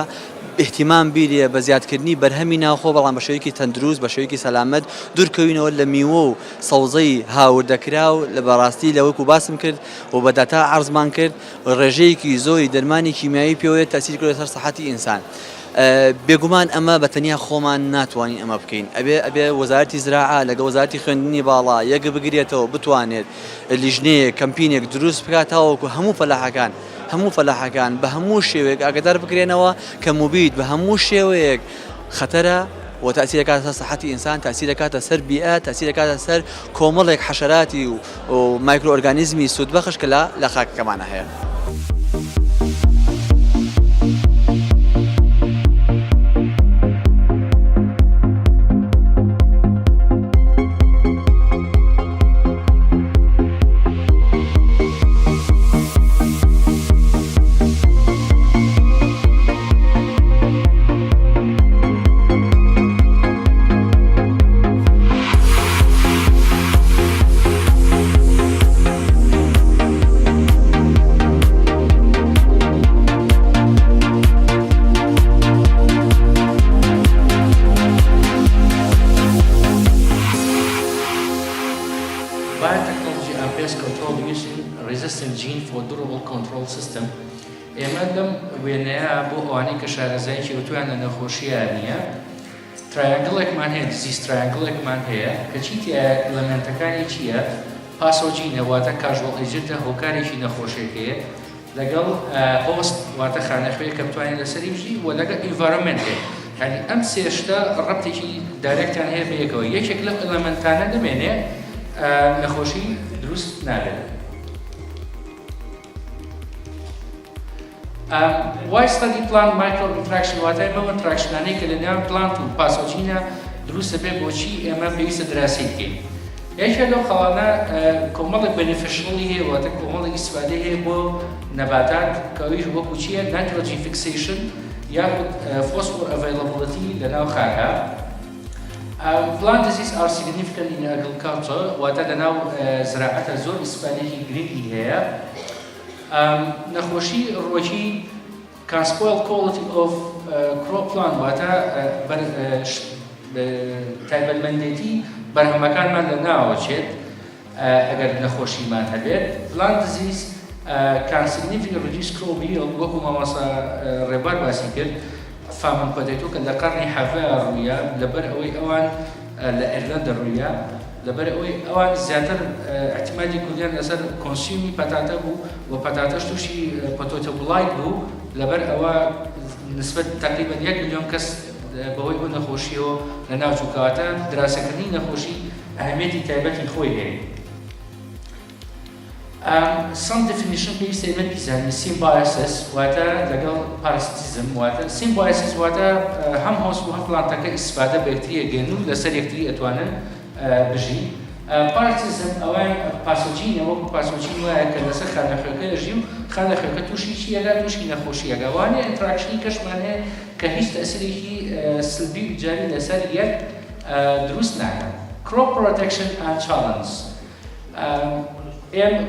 احتیمام بیرە بە زیادکردنی بەرهەمی ناوخۆ بەڵام بە شێوەیەکی تەندروست بە شێوەیەکی سەلامەت دوورکەوینەوە لە میوە و سەوزەی هاوردەکرا و لە بەڕاستی لەوەکو باسم کرد و بەداتا عەرزمان کرد ڕێژەیەکی زۆری دەرمانی کیمیایی پێوەیە تاثیر کرد لەسەر سەحەتی ئینسان بێگومان ئەمە بەتەنیا خۆمان ناتوانین ئەمە بکەین ئەبێ وەزارەتی زراعە لەگە وەزارەتی خوێندنی باڵا یەک بگرێتەوە بتوانێت لیژنەیەک کەمپینێک دروست بکاتەوەکو هەموو فەلاحەکان بە هەموو شێوەیەک ئاگدار بکرێنەوە کە موبید بە هەموو شێوەیەک خەتەرە و تاثیرەکاتە سەر سەحەتی ئینسان تاثیرەکاتە سەر بیئە تاثیرەکاتە سەر کۆمەڵێک حەشەراتی و مایکرۆئۆرگانیزمی سوودبەخش کە لە خاکەکەمانە هەیە. Biotechnology and pest control using resistant gene for durable control system. ئێمە لەم وێنەیە بۆ ئەوانەی کە شارەزایکی وتویان لە نەخۆشییان نییە ترایەنگڵێکمان هەیە دیزیز ترایەنگڵێکمان هەیە کە چیتی ئەلەمنتەکانی چییە پاسۆجینە واتە کاژوەڵ ئیجتە هۆکارێکی نەخۆشیێک هەیە لەگەڵ هۆست واتە خانەخوێ کە بتوانین لەسەری بژی و لەگەڵ ئینڤایرۆمنت هەیە یعنی ئەم سێشتە ڕەبتێکی دایرێکتان هەیە بەیەکەوە یەکێک لەم ئەلەمنتانە نەمێنێ نەخۆشی دروست نابێت. وای ستادی پلان مایکرو ئینتراکشن واتای ئەمە ئینتراکشنانەی کە لە نێوان پلانت و پاسۆچینە دروستە بێ بۆچی ئێمە پێویستە دراسی بکەین. یەکێک لەو خەڵانە کۆمەڵێک بەنیفیشنڵی هەیە واتە کۆمەڵێک ئیسفادەی هەیە بۆ نەباتات کە ئەویش وەکو چییە نایترۆجین فیکسیشن یاخود فۆسفۆر ئەڤیلەبڵیتی لەناو خاکە. Plant disease are significant in agriculture واتە لەناو زراعەتە زۆر ئیسفادەیەکی گرنگی هەیە. نەخۆشی ڕۆژی can spoil quality of crop plant واتە تایبەتمەندێتی بەرهەمەکانمان لە ناوەچێت ئەگەر نەخۆشیمان هەبێت. Plant disease can significantly reduce crop yield وەکو مامۆستا ڕێبار باسی کرد فامن پۆتێتۆ کە لە قەرنی حەڤەیە ڕوویە لەبەر ئەوەی ئەوان لە ئێرلەندە ڕوویە لەبەر ئەوەی ئەوان زیاتر احتیمالی کوردیان لەسەر کۆنسیومی پەتاتە بوو و پەتاتەش تووشی پۆتۆتەبڵایت بوو لەبەر ئەوە نسبەت تقریبا 1 ملیۆن کەس بەهۆی ئەو نەخۆشیەوە لە ناوچووکاتە دراسەکردنی نەخۆشی ئەهەمیەتی تایبەتی خۆی هەیە. Some definition پێویستە ئێمە بیزانین سیمبایۆسیس واتە لەگەڵ پاراسیتیزم واتە سیمبایۆسیس واتە هەم هۆست و هەم پلانتەکە ئیسفادە بە یەکتری ئەگەن و لەسەر یەکتری ئەتوانن بژین. پاراسیتیزم ئەوان پاسۆچینە وەکو پاسۆچین وایە کە لەسەر خانەخوێکە ئەژی و خانەخوێکە تووشی چیەگە تووشی نەخۆشیەگە وانێ ئینتراکشنی کەشمان هەیە کە هیچ تەسیرێکی سلبی و جاری لەسەر یەک دروست ناکات. Crop protection and challenge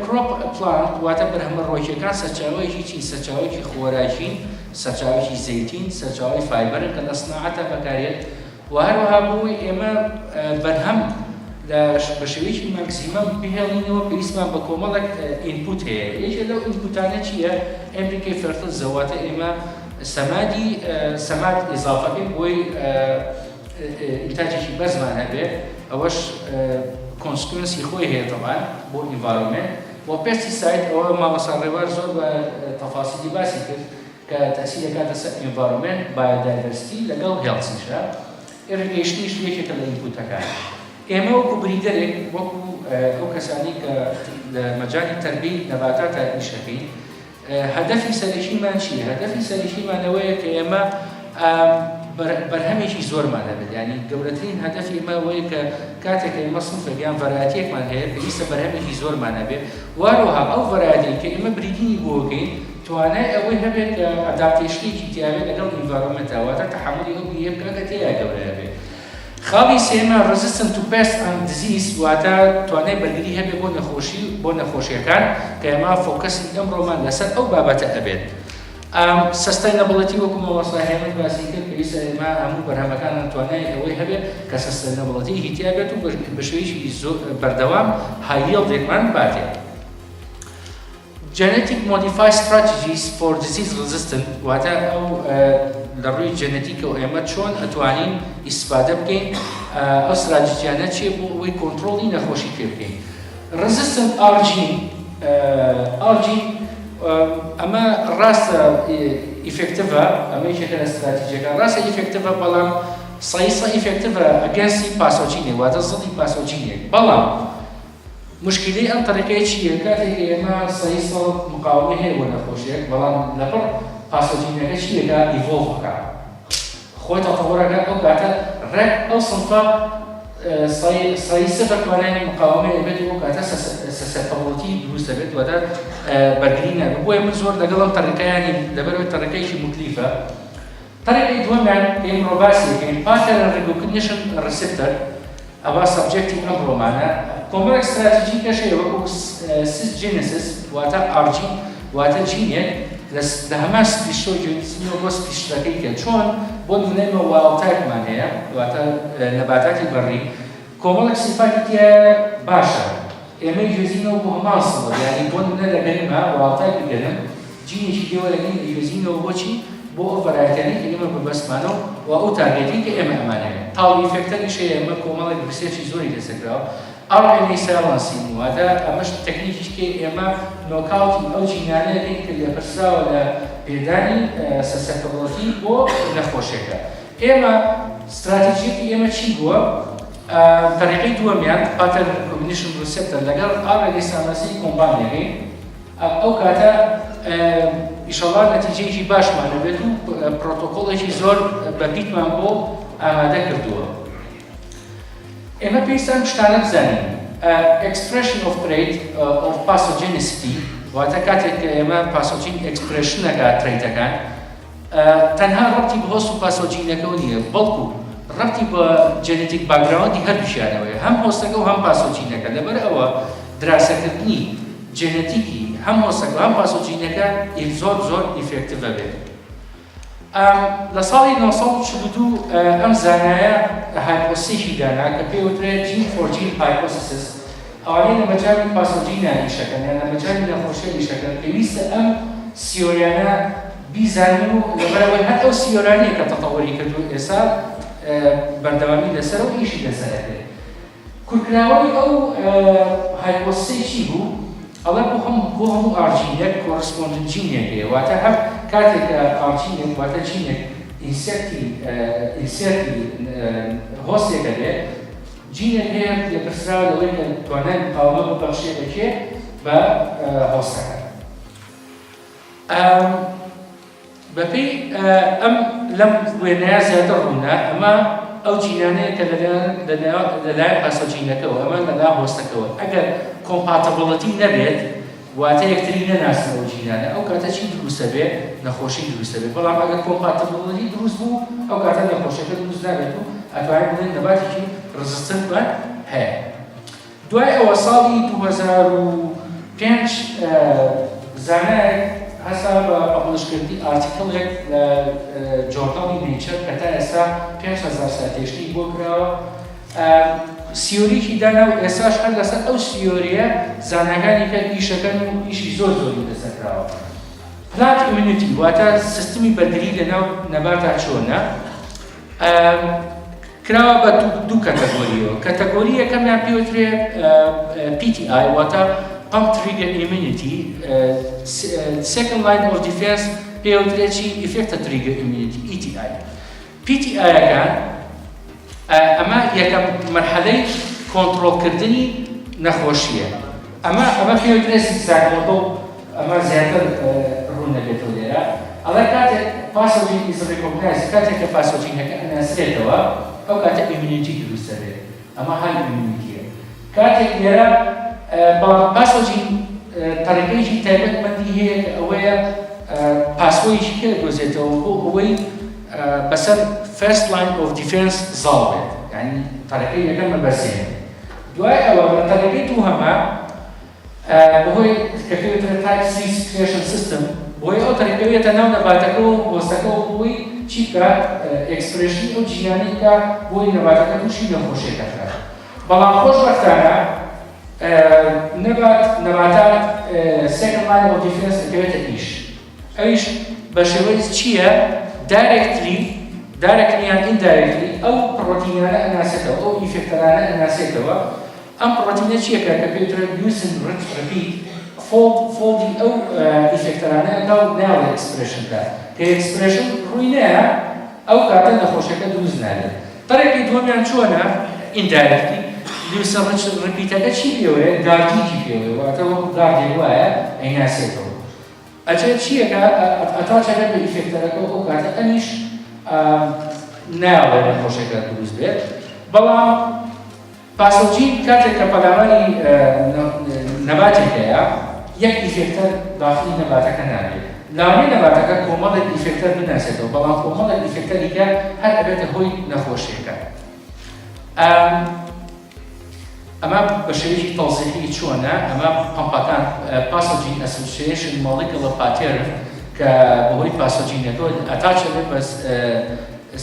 crop plant واتە بەرهەمە ڕۆکیەکان سەرچاوەیەکی چین سەرچاوەیەکی خۆراکین سەرچاوەیەکی زەیتین سەرچاوەی فایبەرن کە لە سناعەتە بەکارێت و هەروەها بۆی ئێمە بەرهەم بە شێوەیەکی ماکسیمەم بهێڵینەوە پێویستمان بە کۆمەڵێک ئینپوت هەیە. یەکێک لەو ئینپوتانە چییە؟ ئەمریکای فەرتیلایزەر واتە ئێمە سەماد ئیزافە بێت بۆی ئینتاجێکی بەرزمان هەبێت ئەوەش کۆنسکوێنسی خۆی هەیە طبعا بۆ ئینڤایرۆنمنت بۆ پێستیساید ئەوە مامۆستا ڕێبار زۆر بە تەفاسیلی باسی کرد کە تەسیرەکات لەسەر ئینڤایرۆنمنت بایۆدایڤەرسیتی لەگەڵ هێڵسیشە ئێرگەیشتنیش یەکێکە لە ئینپوتەکان. ئێمە وەکو بریدەرێک وەکو ئەو کەسانی کە لە مەجالی تەربیەی نەباتاتە ئیشەکەین هەدەفی سەرەکیمان چییە؟ هەدەفی سەرەکیمانەوەیە کە ئێمە بەرهەمێکی زۆرمان هەبێت یعنی گەورەترین هەدەفی ئێمە ئەوەیە کە کاتێک ئێمە سنفێکیان ڤەرایەتیەکمان هەیە پێویستە بەرهەمێکی زۆرمان هەبێت واروها ئەو ڤەرایەتی کە ئێمە بریدینی بۆ بکەین توانای ئەوەی هەبێت کە ئەداپتێشنێکی تیاوێت لەگەڵ ئینڤایرۆنمنتە واتە تەحملی ئەو بیە بکە کە تێیە گەورە هەبێت. خاڵی سێمە resistant to pest and disease واتە توانای بەرگری هەبێت بۆ نەخۆشیەکان کە ئێمە فۆکەسی ئەمڕۆمان لەسەر ئەو بابەتە ئەبێت. سستینەبڵەتی وەکو مامۆستا هێمن باسی کرد پێویستە ئێمە هەموو بەرهەمەکانان توانای ئەوەی هەبێت کە سستینەبڵەتی هیتیا بێت و بە شێوەیەکی بەردەوام هایڵدێکمان باتێت. Genetic modified strategies for disease resistant واتە ئەو لە ڕووی جەنەتیکەوە ئێمە چۆن ئەتوانین ئیسفادە بکەین ئەو استراتیژیانە چیە بۆ ئەوەی کۆنتڕۆڵی نەخۆشی پێ بکەین. Resistant algae ئەمە ڕاستە ئیفێکتیڤە ئەمە یەکێکە لە استراتیژیەکان ڕاستە ئیفێکتیڤە بەڵام سەیسە ئیفێکتیڤە ئەگەنستی پاسۆچینێک واتە زڵی پاسۆچینێک بەڵام مشکلەی ئەم تەریقەیە چییە؟ کاتێک ئێمە سەیسە مقاومەی هەیە بۆ نەخۆشیەک بەڵام لەبەر پاسۆچینەکە چیەکە ئیڤۆڵڤ بکات خۆی تەتەوڕەکە ئەو کاتە ڕێک ئەو سنفە سەیسە بەتوانانی مقاومەی ئەبێت و کاتە سەسەتەوڵەتی دروست دەبێت واتە بەرگری نابێت بۆیە من زۆر لەگەڵ ئەم تەریقەیانی لەبەرەوەی تەریقەیەکی مختلیفە. تەریقەی دووەمیان ئێمە باسی دەکەین pattern recognition receptor ئەوە سەبجەکتی ئەمڕۆمانە کۆمەڵێک استراتیژیکەش هەیە وەکو سیسجێنسیس واتە ئارجی واتە جینێک لە هەمان سپیشۆجینسینەوە بۆ سپیشەکەی کە چۆن بۆ نمونەیەوە واڵتایپمان هەیە واتە نەباتاتی بەڕی کۆمەڵێک سیفاتی تایە باشە ئێمە گوێزینەوە بۆ هەمان سڵە یعنی بۆ نمونە لەگەنمە واڵتایپ بگەنم جینێکی دێوە لەگەن گوێزینەوە بۆچی بۆ ئەو ڤەرایەتیانەی کە ئێمە بەبەستمانەوە و ئەو تارگێتی کە ئێمە ئەمانەیە تاڵ ئیفێکتەریش هەیە ئێمە کۆمەڵێک ریسێرچی زۆری لەسەرکراوە RNA silencing واتە ئەمەش تەکنیکیش کە ئێمە نۆکاوتی ئەو جینانەیە کە لێپرسراوە لە پێدانی سەسەتەوڵەتی بۆ نەخۆشیەکە. ئێمە استراتیژیەکی ئێمە چی بووە؟ تەریقەی دووەمیان pattern recognition receptor لەگەڵ RNA silencing کۆمبانێکی ئەو کاتە ئیشەڵا نەتیجەیەکی باشمانە بێت و پرۆتۆکۆڵێکی زۆر بەپیتمان بۆ ئامادە کردووە. ئێمە پێویستان شتانە بزانین. Expression of rate of pathogenicity واتە کاتێک کە ئێمە پاسۆجین ئەکسپرێشنەکە ترێتەکان تەنها ڕەبتی بە هۆست و پاسۆجینەکەەوە نییە، بەڵکو ڕەبتی بە جێنێتیک باگراوندی هەردووشیانەوەی هەم هۆستەکە و هەم پاسۆجینەکە. لەبەر ئەوە دراسەکردنی جێنێتیکی هەم هۆستەکە و هەم پاسۆجینەکە زۆر زۆر ئیفێکتیڤە بێت. لە ساڵی 1942 ئەم زانایە هایپۆسیشی دانا کە پێوترێت جین فۆر جین هایپۆسیس، ئەوانەی لە مەجای پاسۆجینە ئیشەکەن یان لە مەجای نەخۆشیە ئیشەکەن پێویستە ئەم سیۆریانە بیزانین و لەبەرەوەی هەر ئەو سیۆرانەیە کە تەتەوەری کردو ئێستا بەردەوامی لەسەر و ئیشی لەسەرەکرێت. کورکراوەی ئەو هایپۆسیسی چی بوو؟ ئەڵێ بۆ هەموو ئارجینێک کۆرسپۆندنت جینێک هەیە، واتە هەر کاتێک کە ئارجینێک واتە جینێک ئینسێکتی هۆستێکە بێت، جینێک هەیە لەپرسراوە لەوەی کە توانای مقاومە ببەخشێت دەکێت بە هۆستەکە. بەپێی ئەم لەم وێنەیە زیاتر ڕوونا ئەمە ئەو جینانەیە کە لەلایەن پاسۆجینەکەەوە ئەمە لەلایەن هۆستەکەەوە ئەگەر کۆمپاتبڵەتی نەبێت واتە یەکتری نەناسنەوە جینانە ئەو کاتە چی دروستە بێت؟ نەخۆشی دروستە بێت. بەڵام ئەگەر کۆمپاتبڵەتی دروست بوو ئەو کاتە نەخۆشیەکە دروست نابێت و ئەتوانێت بڵێن نەباتێکی ڕزستنتمان هەیە. دوای ئەوە ساڵی 2005 زانایەک هەستا بە پەبلیشکردنی ئارتیکڵێک لە جۆرناڵی نیچەر کە تا ئێستا 5000 ساتێشتی بۆ کراوە، سیۆریکی دانا و ئێستاش هەر لەسەر ئەو سیۆریە زاناکانی کە ئیشەکەن و ئیشی زۆر زۆری لەسەرکراوە. پلانت ئیمیونیتی واتە سیستمی بەرگری لەناو نەباتە چۆنە کراوە بە دوو کەتەگۆریەوە. کەتەگۆری یەکەمیان پێوترێ PTI واتە Pump Trigger Immunity، Second Line of Defense پێوترێکی Effector Trigger Immunity ETI. PTI-ەکان ئەمە یەکەم مەرحەلەی کۆنتڕۆڵکردنی نەخۆشیە. ئەمە پێوترێ زیگزاگ مۆدڵ، ئەمە زیاتر ڕوون نەبێتەوە لێرە. ئەڵێ کاتێک پاسۆجین is recognized، کاتێک کە پاسۆجینەکە ئەناسرێتەوە ئەو کاتە ئیمیونیتی دروستە بێت. ئەمە هەر ئیمیونیتیە. کاتێک لێرە بەڵام پاسۆجین تەریقەیەکی تایبەتمەندی هەیە کە ئەوەیە پاسۆیەکی کە دۆزێتەوە بۆ ئەوەی بەسەر first line of defense زاڵ بێت، یعنی تەریقەی یەکەم بەبەرزێنێت. دوای ئەوە بە تەریقەی دووهەمە بەهۆی کە پێوترێت type 6 secretion system، بۆی ئەو تەریقەوێتە ناو نەباتەکە و هۆستەکەەوە بۆی چی بکات؟ ئەکسپرێشنی ئەو جینانەی کە بۆی نەباتەکە تووشی نەخۆشیەکە بکات. بەڵام خۆشبەختانە نەباتات second line of defense دەکەوێتە ئیش. ئەویش بە شێوەی چییە؟ directly یان indirectly ئەو پڕۆتینانە ئەناسێتەوە، ئەو ئیفێکتەرانە ئەناسێتەوە. ئەم پڕۆتینە چیەکە کە پێوترێت mucin repeat فۆڵدی ئەو ئیفێکتەرانە ناوە ئەکسپرێشنکە کە ئەکسپرێشن ڕووی نەیە ئەو کاتە نەخۆشیەکە دروست نابێت. طرێکی دووەمیان چۆنە؟ indirectly mucin repeatەکە چی پێوەیە؟ گاردیکی پێوەیە، واتە وەکو گاردێک وایە ئەیناسێتەوە. ئەجێت چیەکە ئەتاچەکە بە ئیفێکتەرەکە ئەو کاتە ئەمیش ناوێت نەخۆشیەکە دروست بێت. بەڵام پاسۆجین کاتێک کە پەلاماری نەباتێک هەیە یەک ئیفێکتەر داخلی نەباتەکە نابێت. لاوەی نەباتەکە کۆمەڵێک ئیفێکتەر بناسێتەوە، بەڵام کۆمەڵێک ئیفێکتەریکە هەر ئەبێتە هۆی نەخۆشیەکە. ئەمە بە شێوەیەکی تەوزیحی چۆنە؟ ئەمە پەمپەکان پاسۆجین ئەسۆسیێشن مۆلیکولەر پاتێرن کە بەهۆی پاسۆجینەکەەوە ئەتاچێت بە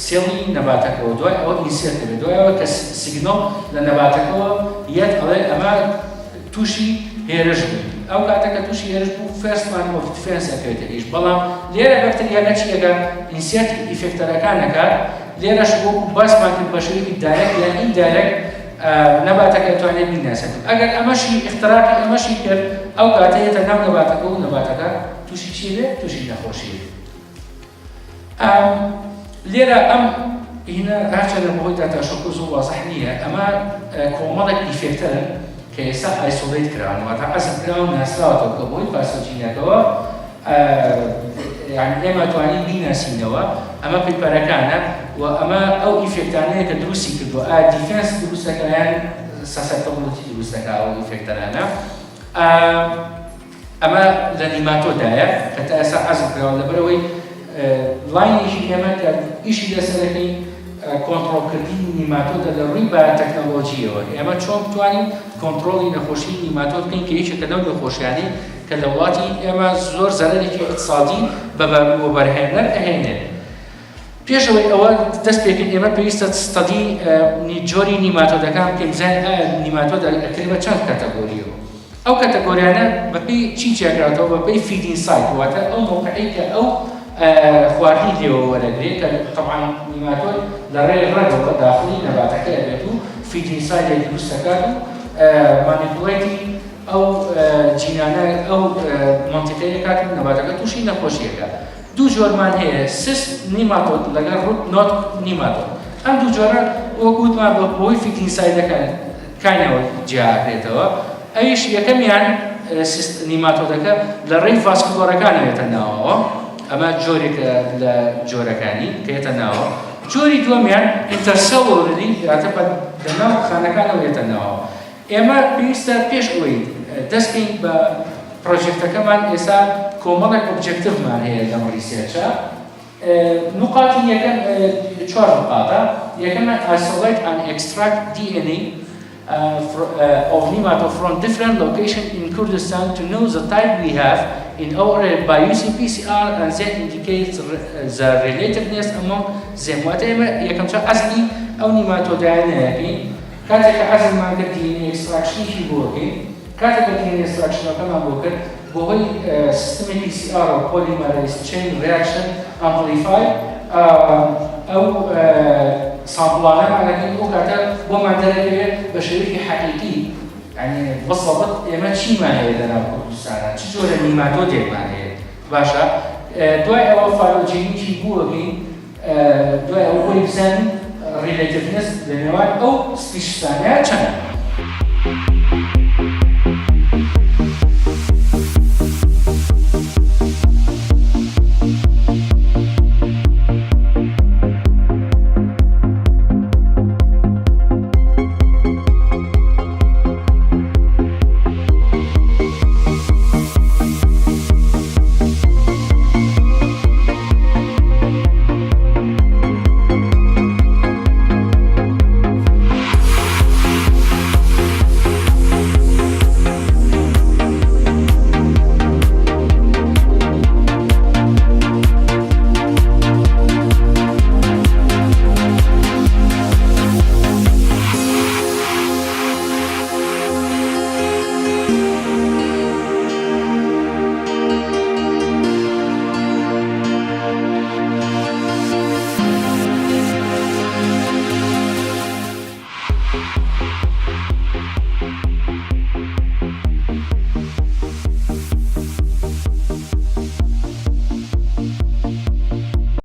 سێڵی نەباتەکەەوە، دوای ئەوە ئینسێرت دەبێت، دوای ئەوە کە سیگنۆڵ لە نەباتەکەەوە یەک ئەڵێ ئەمە تووشی هێرش بوو. ئەو کاتەکە تووشی هێرش بوو first line of defense ئەکەوێتە ئیش. بەڵام لێرە بەکتریاکە چیەکە؟ ئینسێرت ئیفێکتەرەکانەکە لێرەش وەکو باسمان کرد بە شێوەیەکی دایرەکت یان ئیندایرەکت نەباتەکە توانێت بیناسێت. ئەگەر ئەمەشی اختراقی ئەمەشی کرد ئەو کاتەیەتە ناو نەباتەکە و نەباتەکە تووشی چی بێت؟ تووشی نەخۆشی. لێرە ئەم هینە هەرچەندە بەهۆی داتاشۆکۆ زۆر وازەح نییە، ئەمە کۆمەڵێک ئیفێکتەرن کە ئێستا ئایسۆلیت کراون، واتە ئەزم کراون ناسراوەتەوە کە بۆی پاسۆجینەکەەوە يعني ئێمە توانین بیناسینەوە ئەمە پیپەرەکانە و ئەمە ئەو ئیفێکتانەیە کە دروستی کردووە ئایا دیفێنس دروستەکە یان سەسەتەڵەتی دروستەکە ئەو ئیفێکتەرانە ئەمە لە نیماتۆدایە کە تا ئێستا حەزم کراوە لەبەرەوەی لاینێکی ئێمە کە ئیشی لەسەرەکەی کۆنتڕۆلکردنی نیماتۆدە لە ڕووی بایۆتەکنۆلۆژیەوە ئێمە چۆن بتوانین کۆنتڕۆڵی نەخۆشی نیماتۆ بکەین کە یەکێکە لەو نەخۆشیانەی کە لە وڵاتی ئێمە زۆر زەرەرێکی اقتصادی بە بەرهێنەر ئەهێنێت. پێشەوەی ئەوە دەست پێکرد ئێمە پێویستە ستەدی جۆری نیماتۆدەکان بکەین بزانین ئایا نیماتۆدە ئەکرێت بە چەند کاتەگۆریەوە. ئەو کاتەگۆریانە بەپێی چی چێکراتەوە بەپێی فیدینگ سایت واتە ئەو موقعی کە ئەو خواردنی لێوە وەرەگرێت کە طبعاً نیماتۆد لە ڕێی ڕێگەوە داخلی نەباتەکە دەبێت و فیدینگ سایت دروست دەکات و مانیپوڵێتی ئەو جینانە ئەو منتیقەیە کات نەباتەکە تووشی نەخۆشیەکە. دوو جۆرمان هەیە سیست نیماتۆد لەگەڵ ڕوت نۆت نیماتۆد. ئەم دوو جۆرە وەکو وتمان بۆی فیدینگ سایتەکە کاینەوە جیاکرێتەوە. ئەویش یەکەمیان نیماتۆدەکە لە ڕێی ڤاسکولۆرەکانەوێتە ناوەوە ئەمە جۆرێکە لە جۆرەکانی کەێتە ناوە. جۆری دووەمیان ئینتەرسەڵۆری یاتە لە ناو خانەکانەوێتە ناوەوە. ئێمە پێویستە پێش ئەوەی دەستکەین بە پرۆژێکتەکەمان ئێستا کۆمەڵێک ئۆبجێکتیڤمان هەیە لەم ریسێرچە. نقاتی یەکەم 4 نقاطە. یەکەمە isolate and extract DNA of nematode from different locations in Kurdistan to know the type we have in our area by using PCR and then indicate the relatedness among them. واتەمە یەکەمچە ئەزلی ئەو نیماتۆدایانەیەکەین کاتێککە ئەزممان کرد DNA extractionیشی بۆکەین کاتێککە DNA extractionەکەمان بۆ کرد بۆ هۆی سیستمی PCR و polymerase chain reaction amplify ئەو سامپڵانەمانەکەین ئەو کاتە بۆمان دەرەکەوێت بە شێوەیەکی حەقیقی یعنی بەسەڵەت ئێمە چیمان هەیە لەناو کوردستانە چ جۆرە نیماتۆدێکمان هەیە باشە دوای ئەوە فالۆجینیکی بووەکەین دوای ئەوە بۆی بزانین ریلەتیڤنس لە نێوان ئەو سپیشیسانەیە چەندە.